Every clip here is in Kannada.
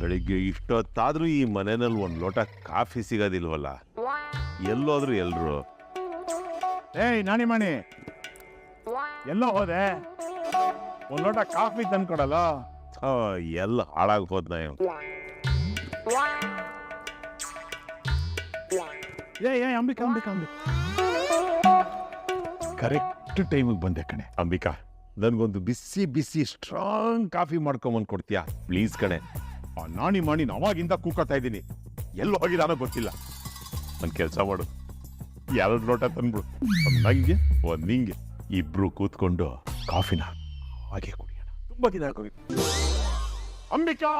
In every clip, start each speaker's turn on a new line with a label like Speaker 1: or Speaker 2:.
Speaker 1: ಬೆಳಿಗ್ಗೆ ಇಷ್ಟೊತ್ತಾದ್ರೂ ಈ ಮನೆಯಲ್ಲಿ ಒಂದು ಲೋಟ ಕಾಫಿ ಸಿಗೋದಿಲ್ವಲ್ಲ. ಎಲ್ಲೋದ್ರು ಎಲ್ರು.
Speaker 2: ಏಯ್ ನಾನಿ ಮಣಿ, ಎಲ್ಲೋ ಹೋದೆ? ಒಂದು ಲೋಟ ಕಾಫಿ ತಂದ್ಕೊಡಲ್ಲ?
Speaker 1: ಎಲ್ಲ ಹಾಳಾಗಿ ಹೋದ್ನ.
Speaker 2: ಏ ಅಂಬಿಕಾ ಅಂಬಿಕಾ ಅಂಬಿಕಾ, ಕರೆಕ್ಟ್ ಟೈಮಿಗೆ ಬಂದೆ ಕಣೆ.
Speaker 1: ಅಂಬಿಕಾ, ನನ್ಗೊಂದು ಬಿಸಿ ಬಿಸಿ ಸ್ಟ್ರಾಂಗ್ ಕಾಫಿ ಮಾಡ್ಕೊಂಬಂದು ಕೊಡ್ತೀಯಾ ಪ್ಲೀಸ್ ಕಣೆ?
Speaker 2: ನಾನಿ ಮಾಡಿ ಅವಾಗಿಂದ ಕೂಕೋತಾ ಇದ್ದೀನಿ, ಎಲ್ಲೋ ಹೋಗಿದಾನೋ ಗೊತ್ತಿಲ್ಲ.
Speaker 1: ಒಂದು ಕೆಲಸ ಮಾಡು, 2 ಲೋಟ ತಂದ್ಬಿಡು. ಒಂದು ನಂಗೆ ಒಂದು ನಿಂಗೆ, ಇಬ್ರು ಕೂತ್ಕೊಂಡು ಕಾಫಿನ ಹಾಗೆ ಕುಡಿಯೋಣ.
Speaker 2: ತುಂಬಾ ದಿನ ಆಗೋಗಿ. ಅಂಬಿಕಾ,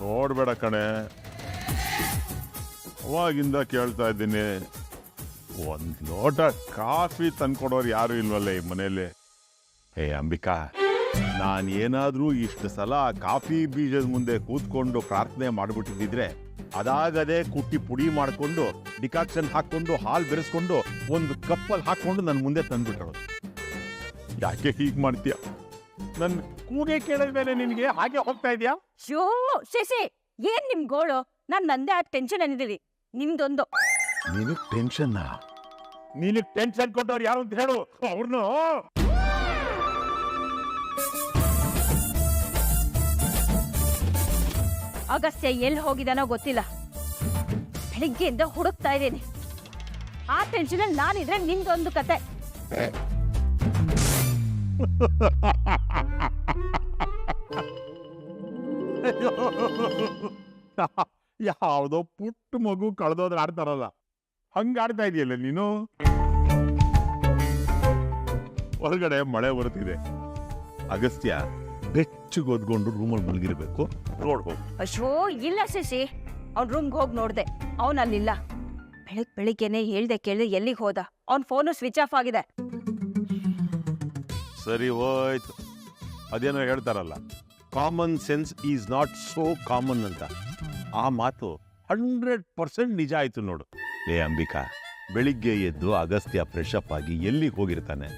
Speaker 1: ನೋಡ್ಬೇಡ ಕಣೆ, ಅವಾಗಿಂದ ಕೇಳ್ತಾ ಇದ್ದೀನಿ, ಒಂದು ಲೋಟ ಕಾಫಿ ತಂದ್ಕೊಡೋರು ಯಾರು ಇಲ್ವಲ್ಲ ಈ ಮನೇಲಿ. ಹೇ ಅಂಬಿಕಾ, ನಾನು ಏನಾದರೂ ಇಷ್ಟು ಸಲ ಕಾಫಿ ಬೀಜದ ಮುಂದೆ ಕೂತ್ಕೊಂಡು ಪ್ರಾರ್ಥನೆ ಮಾಡಿಬಿಟ್ಟಿದ್ದಿದ್ರೆ ಅದಾಗದೇ ಕುಟ್ಟಿ ಪುಡಿ ಮಾಡಿಕೊಂಡು ಡಿಕಾಕ್ಷನ್ ಹಾಕ್ಕೊಂಡು ಹಾಲು ಬೆರೆಸ್ಕೊಂಡು ಒಂದು ಕಪ್ಪಲ್ಲಿ ಹಾಕ್ಕೊಂಡು ನನ್ನ ಮುಂದೆ ತಂದ್ಬಿಟ್ಟಳು. ಯಾಕೆ ಹೀಗೆ ಮಾಡ್ತೀಯ?
Speaker 2: ನನ್ನ ಕೂಗೆ ಕೇಳಿದ ಮೇಲೆ ನಿನಗೆ ಹಾಗೆ ಹೋಗ್ತಾ ಇದೆಯಾ?
Speaker 3: ಶೋ ಶಶಿ, ಏನ್ ನಿಮ್ ಗೋಳು? ನಾನ್ ನಂದೇ ಆ ಟೆನ್ಷನ್ ಅಂದಿದ್ದೀವಿ, ನಿಮ್ದೊಂದು.
Speaker 1: ನೀನು ಟೆನ್ಷನ್?
Speaker 2: ನೀನು ಟೆನ್ಷನ್ ಕೊಟ್ಟವ್ರು ಯಾರು ಅಂತ ಹೇಳು ಅವ್ರನ್ನು.
Speaker 3: ಅಗಸ್ತ್ಯ ಎಲ್ಲಿ ಹೋಗಿದಾನೋ ಗೊತ್ತಿಲ್ಲ, ಬೆಳಿಗ್ಗೆಯಿಂದ ಹುಡುಕ್ತಾ ಇದ್ದೀನಿ. ಆ ಟೆನ್ಷನ್ ಅಲ್ಲಿ ನಾನಿದ್ರೆ ನಿಮ್ದೊಂದು ಕತೆ.
Speaker 2: ಯಾವುದೋ ಪುಟ್ಟ ಮಗು ಕಳೆದೋದ್ರೆ ಆಡ್ತಾರಲ್ಲ, ಹಂಗ ಆಡ್ತಾ ಇದೆಯಲ್ಲ ನೀನು.
Speaker 1: ಹೊರಗಡೆ ಮಳೆ ಬರುತ್ತಿದೆ. ಅಗಸ್ತ್ಯ ಬೆಚ್ಚಗೊದ್ಕೊಂಡು ರೂಮಲ್ಲಿ ಮಲಗಿರ್ಬೇಕು, ನೋಡ್ಬೇಕು.
Speaker 3: ಅಶೋ ಇಲ್ಲ ಶಶಿ, ಅವ್ನ ರೂಮ್ಗೆ ಹೋಗಿ ನೋಡ್ದೆ, ಅವನಲ್ಲಿಲ್ಲ. ಬೆಳಿಗ್ಗೆನೆ ಹೇಳ್ದೆ ಕೇಳ್ದೆ ಎಲ್ಲಿಗೆ ಹೋದ? ಅವ್ನ ಫೋನು ಸ್ವಿಚ್ ಆಫ್ ಆಗಿದೆ.
Speaker 1: ಸರಿ ಹೋಯ್ತು. ಅದೇನೋ ಹೇಳ್ತಾರಲ್ಲ, common sense is not so common ಅಂತ. ಆ ಮಾತು 100% ನಿಜ ಆಯ್ತು ನೋಡು. ಏ ಅಂಬಿಕಾ, ಬೆಳಿಗ್ಗೆ ಎದ್ದು ಅಗಸ್ತ್ಯ ಫ್ರೆಶ್ ಅಪ್ ಆಗಿ ಎಲ್ಲಿಗೆ ಹೋಗಿರ್ತಾನೆ?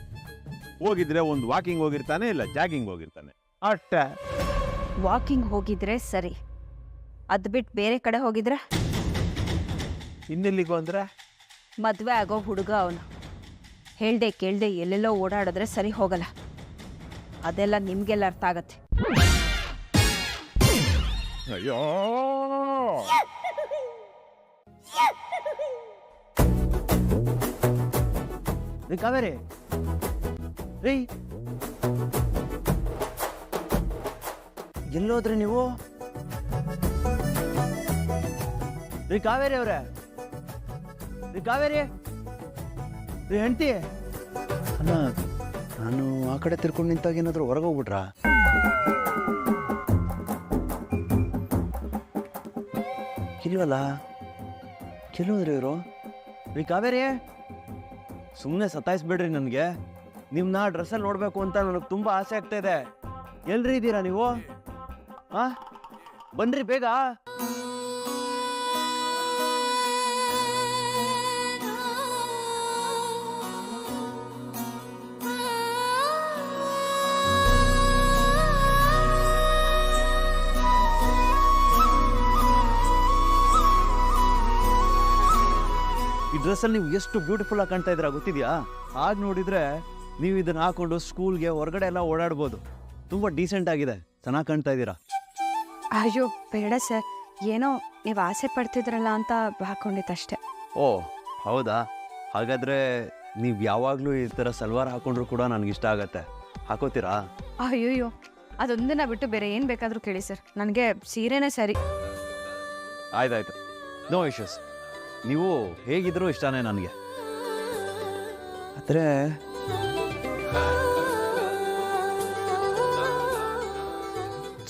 Speaker 1: ಹೋಗಿದ್ರೆ ಒಂದು ವಾಕಿಂಗ್ ಹೋಗಿರ್ತಾನೆ, ಇಲ್ಲ ಜಾಗಿಂಗ್ ಹೋಗಿರ್ತಾನೆ ಅಷ್ಟೇ.
Speaker 3: ವಾಕಿಂಗ್ ಹೋಗಿದ್ರೆ ಸರಿ, ಅದ್ ಬಿಟ್ಟು ಬೇರೆ ಕಡೆ ಹೋಗಿದ್ರೆ?
Speaker 1: ಇನ್ನೆಲ್ಲಿಗೋ ಅಂದ್ರೆ?
Speaker 3: ಮದ್ವೆ ಆಗೋ ಹುಡುಗ ಅವನು. ಹೇಳ್ದೆ ಕೇಳ್ದೆ ಎಲ್ಲೆಲ್ಲೋ ಓಡಾಡಿದ್ರೆ ಸರಿ ಹೋಗಲ್ಲ. ಅದೆಲ್ಲ ನಿಮ್ಗೆಲ್ಲ ಅರ್ಥ ಆಗತ್ತೆ.
Speaker 2: ಅಯ್ಯೋ,
Speaker 4: ಕಾವೇರಿ ರೀ, ಎಲ್ಲೋದ್ರಿ ನೀವು? ರೀ ಕಾವೇರಿ ಅವ್ರೆ, ರೀ ಕಾವೇರಿ, ರೀ ಹೆಂಡ್ತಿ. ಅಲ್ಲ, ನಾನು ಆ ಕಡೆ ತಿರ್ಕೊಂಡು ನಿಂತಾಗ ಏನಾದ್ರು ಹೊರಗೆ ಹೋಗ್ಬಿಟ್ರಾ? ಇಲ್ವಲ್ಲ, ಕೆಲವೊಂದ್ರಿ ಇವರು. ರೀ ಕಾವೇರಿ, ಸುಮ್ಮನೆ ಸತಾಯಿಸ್ಬೇಡ್ರಿ ನನಗೆ. ನಿಮ್ಮನ್ನ ಡ್ರೆಸ್ಸಲ್ಲಿ ನೋಡಬೇಕು ಅಂತ ನನಗೆ ತುಂಬ ಆಸೆ ಆಗ್ತಾ ಇದೆ. ಎಲ್ರಿ ಇದ್ದೀರಾ ನೀವು? ಹಾಂ, ಬನ್ರಿ ಬೇಗ. ಈ ಡ್ರೆಸ್ಸಲ್ಲಿ ನೀವು ಎಷ್ಟು ಬ್ಯೂಟಿಫುಲ್ ಆಗಿ ಕಾಣ್ತಾ ಇದ್ದೀರಾ ಗೊತ್ತಿದೆಯಾ? ಆಗ ನೋಡಿದರೆ ನೀವು ಇದನ್ನು ಹಾಕೊಂಡು ಸ್ಕೂಲ್ಗೆ ಹೊರಗಡೆ ಎಲ್ಲ ಓಡಾಡ್ಬೋದು. ತುಂಬ ಡೀಸೆಂಟ್ ಆಗಿದೆ, ಚೆನ್ನಾಗಿ ಕಾಣ್ತಾ ಇದ್ದೀರಾ.
Speaker 5: ಅಯ್ಯೋ ಬೇಡ ಸರ್, ಏನೋ ನೀವು ಆಸೆ ಪಡ್ತಿದ್ರಲ್ಲ ಅಂತ ಹಾಕೊಂಡಿದ್ದಷ್ಟೇ.
Speaker 4: ಓ ಹೌದಾ? ಹಾಗಾದರೆ ನೀವು ಯಾವಾಗಲೂ ಈ ಥರ ಸಲ್ವಾರ್ ಹಾಕೊಂಡ್ರು ಕೂಡ ನನಗಿಷ್ಟ ಆಗತ್ತೆ. ಹಾಕೋತೀರಾ?
Speaker 5: ಅಯ್ಯೋಯ್ಯೋ, ಅದೊಂದನ್ನ ಬಿಟ್ಟು ಬೇರೆ ಏನು ಬೇಕಾದರೂ ಕೇಳಿ ಸರ್, ನನಗೆ ಸೀರೆನೇ ಸರಿ.
Speaker 4: ಆಯ್ತಾಯ್ತು, ನೋ ಇಶ್ಯೂಸ್. ನೀವು ಹೇಗಿದ್ರೂ ಇಷ್ಟನೇ ನನಗೆ. ಆದರೆ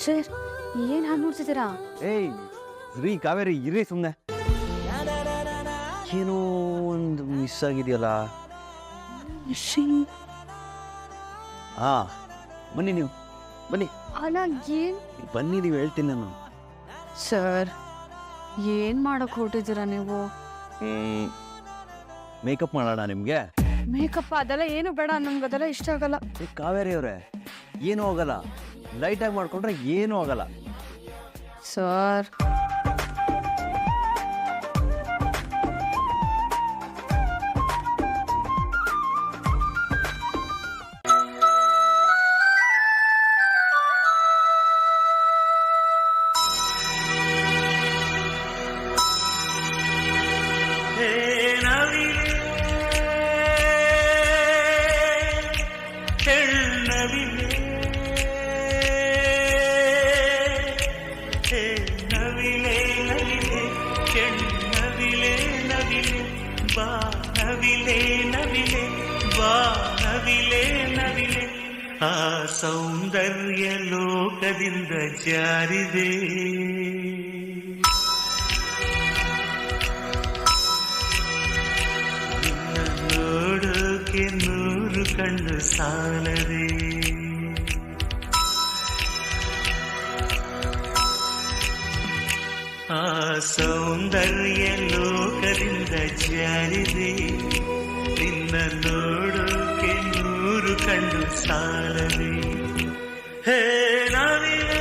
Speaker 5: ಸರ್ ಏನು ಹಾಗೆ ನೋಡ್ತಿದ್ದೀರಾ?
Speaker 4: ಏಯ್ ರೀ ಕಾವೇರಿ, ಇರಿ ಸುಮ್ಮನೆ. ಏನೋ ಒಂದು ಮಿಸ್ ಆಗಿದೆಯಲ್ಲ. ಹಾಂ, ಬನ್ನಿ ನೀವು, ಬನ್ನಿ
Speaker 5: ಅಲ್ಲ ಏನ್
Speaker 4: ಬನ್ನಿ, ನೀವು ಹೇಳ್ತೀನಿ ನಾನು.
Speaker 5: ಸರ್ ಏನ್ ಮಾಡಕ್ ಹೊರಟಿದ್ದೀರಾ ನೀವು?
Speaker 4: ಮೇಕಪ್ ಮಾಡೋಣ ನಿಮಗೆ?
Speaker 5: ಮೇಕಪ್ ಅದೆಲ್ಲ ಏನು ಬೇಡ, ನಮ್ಗೆ ಅದೆಲ್ಲ ಇಷ್ಟ ಆಗಲ್ಲ.
Speaker 4: ಕಾವೇರಿ ಅವರೇ, ಏನೂ ಆಗಲ್ಲ, ಲೈಟಾಗಿ ಮಾಡ್ಕೊಂಡ್ರೆ ಏನೂ ಆಗಲ್ಲ.
Speaker 5: ಸರ್
Speaker 6: ಆ ಸೌಂದರ್ಯ ಲೋಕದಿಂದ ಜಾರಿದೆ, ನೋಡೋಕೆ 100 ಕಣ್ಣು ಸಾಲದೆ. ಆ ಸೌಂದರ್ಯ ಲೋಕದಿಂದ ಜಾರಿದೆ, ನಿನ್ನ ನೋಡೋಕೆ 100 ಕಣ್ಣು ಸಾಲದೆ. ಹೇ ನವಿಲೆ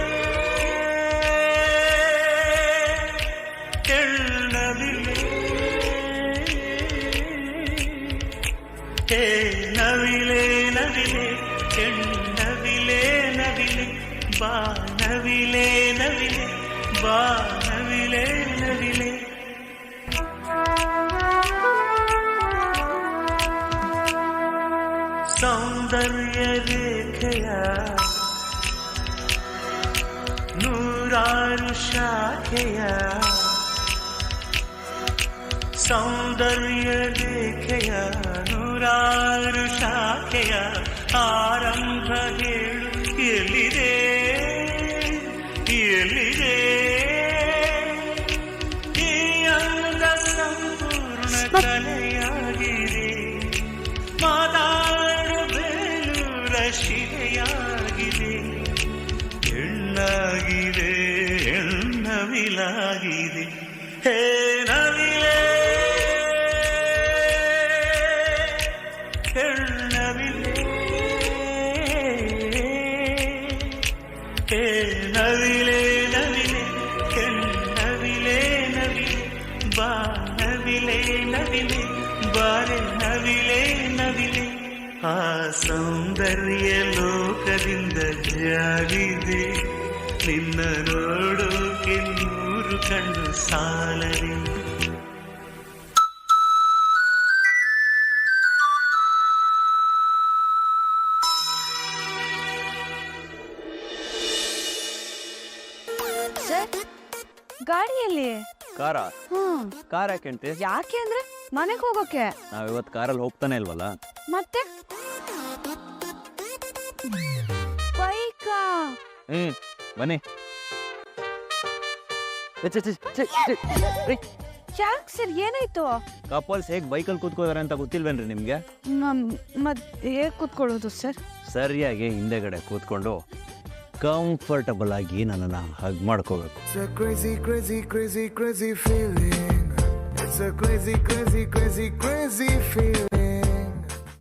Speaker 6: ಕೆಳ್ಳವಿಲೆ, ಹೇ ನವಿಲೆ ನವಿಲೆ ಕೆಳ್ಳವಿಲೆ ನವಿಲೆ, ಬಾ ನವಿಲೆ ನವಿಲೆ, ಬಾ ನವಿಲೆ ನವಿಲೆ. ಸೌಂದರ್ಯ ರೇಖೆಯ 100 ಶಾಖೆಯ, ಸೌಂದರ್ಯ ರೇಖೆಯ 100 ಶಾಖೆಯ ಆರಂಭ ಹೇಳು ಎಲ್ಲಿದೆ, ಎಲ್ಲಿದೆ ಈ ಅಂದ ಸಂಪೂರ್ಣ ಕಲೆಯಾಗಿದೆ, ಮಾತಾಡಬೇಲೂರ ಶಿಲೆಯಾಗಿದೆ, ಹೆಣ್ಣಾಗಿದೆ ಹೆಣ್ಣವಿಲಾಗಿದೆ. ಹೇ ನವಿಲೆ ಹೆಣ್ಣವಿಲೆ, ಹೇ ನವಿಲೆ ನವಿಲೆ ಹೆಣ್ಣವಿಲೆ ನವಿಲೆ, ಬಾ ನವಿಲೆ ನವಿಲೆ, ಬಾರೆ ನವಿಲೆ ನವಿಲೆ. ಆ ಸೌಂದರ್ಯ ಲೋಕದಿಂದ ಜಾರಿದೆ, ನಿನ್ನ ನೋಡೋಕೆ 100 ಕಣ್ಣು ಸಾಲದೆ.
Speaker 5: ಸರ್ ಗಾಡಿಯಲ್ಲಿ
Speaker 4: ಕಾರ
Speaker 5: ಹ್ಮ್
Speaker 4: ಕಾರ್ ಯಾಕೆ ಅಂತೆ?
Speaker 5: ಯಾಕೆ ಅಂದ್ರೆ ಮನೆಗೆ ಹೋಗೋಕೆ.
Speaker 4: ನಾವಿವತ್ತು ಕಾರಲ್ಲಿ ಹೋಗ್ತಾನೆ ಇಲ್ವಲ್ಲ.
Speaker 5: ಮತ್ತೆ ಬೈಕಾ?
Speaker 4: ಬನ್ನಿ.
Speaker 5: ಯಾಕೆ ಸರ್ ಏನಾಯ್ತು?
Speaker 4: ಕಪಲ್ಸ್ ಹೇಗೆ ಬೈಕಲ್ಲಿ ಕೂತ್ಕೋದಾರೆ ಅಂತ ಗೊತ್ತಿಲ್ವೇನ್ರಿ ನಿಮ್ಗೆ?
Speaker 5: ಮತ್ ಹೇಗ್ ಕೂತ್ಕೊಳ್ಳೋದು ಸರ್?
Speaker 4: ಸರಿಯಾಗಿ ಹಿಂದೆಗಡೆ ಕೂತ್ಕೊಂಡು ಕಂಫರ್ಟಬಲ್ ಆಗಿ ನನ್ನನ್ನು ಹಗ್ ಮಾಡ್ಕೋಬೇಕು.
Speaker 7: It's a crazy, crazy, crazy, crazy feeling. It's a crazy, crazy, crazy, crazy feeling.